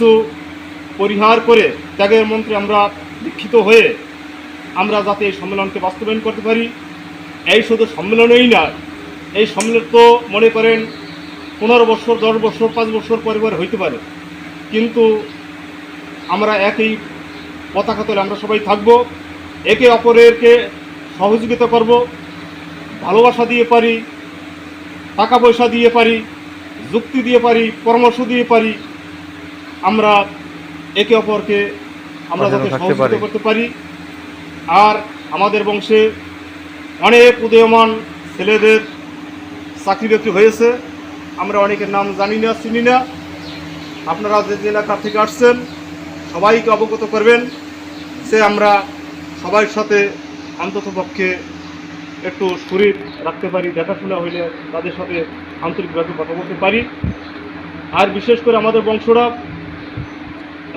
কিছু পরিহার করে ত্যাগের মন্ত্রে আমরা দীক্ষিত হয়ে আমরা যাতে এই সম্মেলনকে বাস্তবায়ন করতে পারি। এই শুধু সম্মেলনেই না, এই সম্মেলন তো মনে করেন 15 বছর, 10 বছর, 5 বছর পরে হইতে পারে, কিন্তু আমরা একই পতাকা তলে আমরা সবাই থাকব, একে অপরেরকে সহযোগিতা করব, ভালোবাসা দিয়ে পারি, টাকা পয়সা দিয়ে পারি, যুক্তি দিয়ে পারি, পরামর্শ দিয়ে পারি, আমরা একে অপরকে আমরা যাতে সহযোগিতা করতে পারি। আর আমাদের বংশে অনেক উদীয়মান ছেলেদের চাকরি বাকরি হয়েছে, আমরা অনেকের নাম জানি না, চিনি না। আপনারা যে এলাকা থেকে আসছেন সবাইকে অবগত করবেন যে আমরা সবার সাথে অন্ততপক্ষে একটু শরীর রাখতে পারি, দেখাশোনা হইলে তাদের সাথে আন্তরিকভাবে কথা বলতে পারি। আর বিশেষ করে আমাদের বংশটা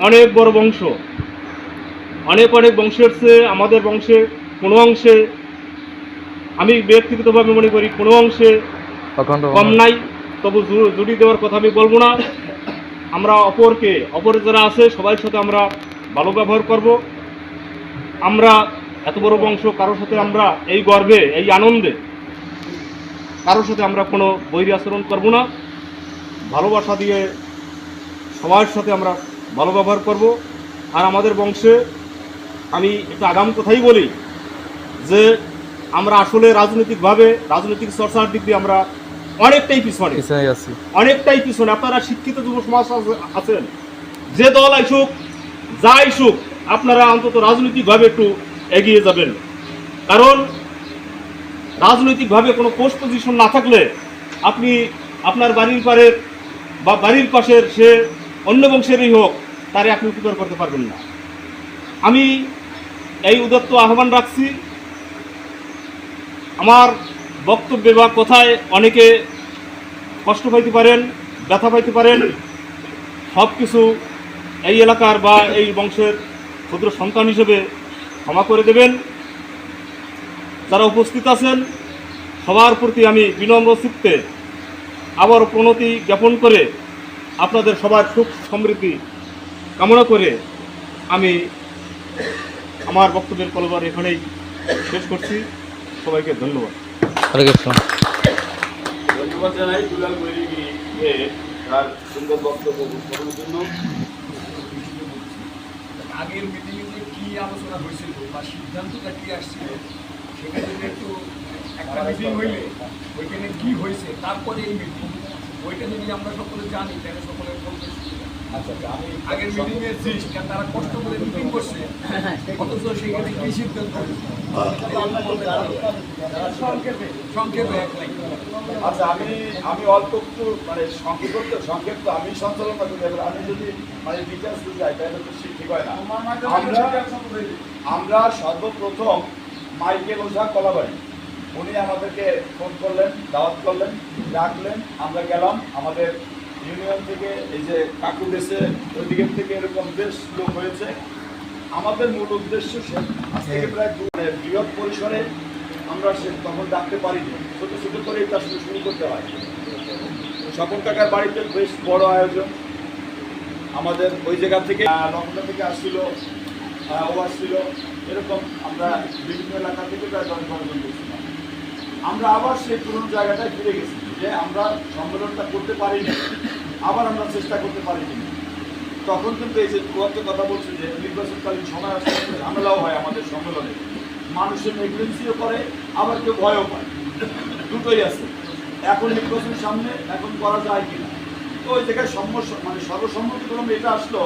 অনেক বড় বংশ, অনেক বংশের চেয়ে আমাদের বংশে কোনো অংশে, আমি ব্যক্তিগতভাবে মনে করি কোনো অংশে কম নাই। তবু জুড়ি দেওয়ার কথা আমি বলবো না। আমরা অপরে যারা আছে সবার সাথে আমরা ভালো ব্যবহার করব। আমরা এত বড় বংশ, কারোর সাথে আমরা এই গর্বে, এই আনন্দে কারোর সাথে আমরা কোনো বৈরী আচরণ করব না। ভালোবাসা দিয়ে সবার সাথে আমরা ভালো ব্যবহার করব। আর আমাদের বংশে আমি একটা আগাম কথাই বলি যে আমরা আসলে রাজনৈতিক চর্চার দিক দিয়ে আমরা অনেকটাই পিছনে। আপনারা শিক্ষিত যুব সমাজ আছেন, যে দল আইসুক যা আইসুক, আপনারা অন্তত রাজনৈতিকভাবে একটু এগিয়ে যাবেন। কারণ রাজনৈতিকভাবে কোনো পোস্ট পজিশন না থাকলে আপনি আপনার বাড়ির পারের বা বাড়ির পাশের সে অন্য বংশেরই হোক, তারে আপনি উপকার করতে পারবেন না। আমি এই উদাত্ত আহ্বান রাখছি। আমার বক্তব্যে বা কথায় অনেকে কষ্ট পাইতে পারেন, ব্যথা পাইতে পারেন, সব কিছু এই এলাকার বা এই বংশের ক্ষুদ্র সন্তান হিসেবে ক্ষমা করে দেবেন। যারা উপস্থিত আছেন সবার প্রতি আমি বিনম্র চিত্তে আবার প্রণতি জ্ঞাপন করে আপনাদের সবার সুখ সমৃদ্ধি কামনা করে আমি আমার বক্তব্যের কলবার এখানেই শেষ করছি। সবাইকে ধন্যবাদ। ধন্যবাদ জানাই দুলাল বৈরিকে তার সুন্দর বক্তব্য উপস্থাপনের জন্য। আগের মিটিংয়ে যে কী আলোচনা হয়েছিল বা সিদ্ধান্তটা কী আসছিল সেখানে একটু একটা মিটিং হইলে ওইখানে কী হয়েছে, তারপরে এই মিটিং, ওইটা যদি আমরা সকলে জানি তাহলে সকলে বলতে। আচ্ছা, আমি আগের মিটিংয়ে জিনিস তারা কষ্ট করে মিটিং করছে, অথচ সেখানে কী সিদ্ধান্ত সংক্ষেপে এক লাইন। আচ্ছা, আমি অল্প একটু মানে সংক্ষেপ তো আমি সঞ্চালনা করি। আমি যদি মানে ডিটেলস যাই তাহলে তো ঠিক হয় না। আমরা সর্বপ্রথম মাইকেল ওঝা কলাবাড়ি, উনি আমাদেরকে ফোন করলেন, দাওয়াত করলেন, ডাকলেন, আমরা গেলাম। আমাদের ইউনিয়ন থেকে এই যে কাকু দেশে ওই দিকের থেকে এরকম বেশ লোক হয়েছে। আমাদের মূল উদ্দেশ্য আজ থেকে প্রায় বৃহৎ পরিসরে আমরা তখন ডাকতে পারিনি, ছোট ছোট করে এটা শুরু করতে হয়। স্বপন কাকার বাড়িতে বেশ বড় আয়োজন। আমাদের ওই জায়গা থেকে লন্ডন থেকে আসছিল, ও আসছিল, এরকম আমরা বিভিন্ন এলাকা থেকে প্রায় 10-12 জন করছিলাম। আমরা আবার সেই পুরনো জায়গাটায় ফিরে গেছি যে আমরা সম্মেলনটা করতে পারিনি, আবার আমরা চেষ্টা করতে পারিনি। তখন কিন্তু এই যে কথা বলছে যে নির্বাচনকালীন সময় আসলে ঝামেলাও হয় আমাদের সম্মেলনে, মানুষের নেগলেন্সিও করে, আবার কেউ ভয়ও পায়, দুটোই আছে। এখন নির্বাচনের সামনে এখন করা যায় কিনা, তো ওই জায়গায় সর্বসম্মতিক্রমে এটা আসলো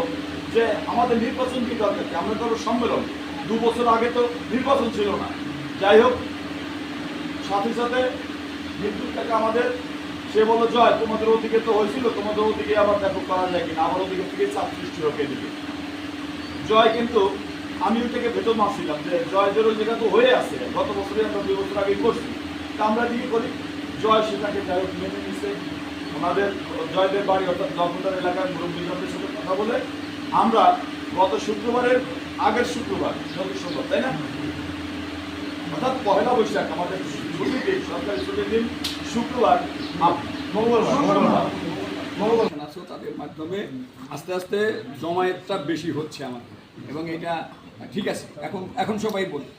যে আমাদের নির্বাচন কি দরকার, আমরা তো সম্মেলন 2 বছর আগে তো নির্বাচন ছিল না। যাই হোক, সাথে সাথে মৃত্যুর টাকা আমাদের, সে বললো জয় তোমাদের ওদিকে তো হয়েছিল, তোমাদের ওদিকে আবার দেখো করা যায় কিনা, আমার ওদিকে থেকে চাপ সৃষ্টি হোক এদিকে। জয় কিন্তু আমি ওই থেকে ভেতর মারছিলাম যে জয়দের ওই জায়গা তো হয়ে আছে, গত বছরে আমরা 2 বছর আগে করছি, তা আমরা দিকে করি। জয় সেটাকে যাই হোক মেনে নিচ্ছে। ওনাদের জয়দের বাড়ি অর্থাৎ জলপদার এলাকার মুরব্বীদের সাথে কথা বলে আমরা গত শুক্রবারের আগের শুক্রবার, তাই না, অর্থাৎ 1 বৈশাখ আমাদের ছুটির দিন, সরকারি ছুটির দিন শুক্রবার, মঙ্গলবার আছো তাদের মাধ্যমে আস্তে আস্তে জমায়েতটা বেশি হচ্ছে আমাদের, এবং এটা ঠিক আছে। এখন সবাই বলি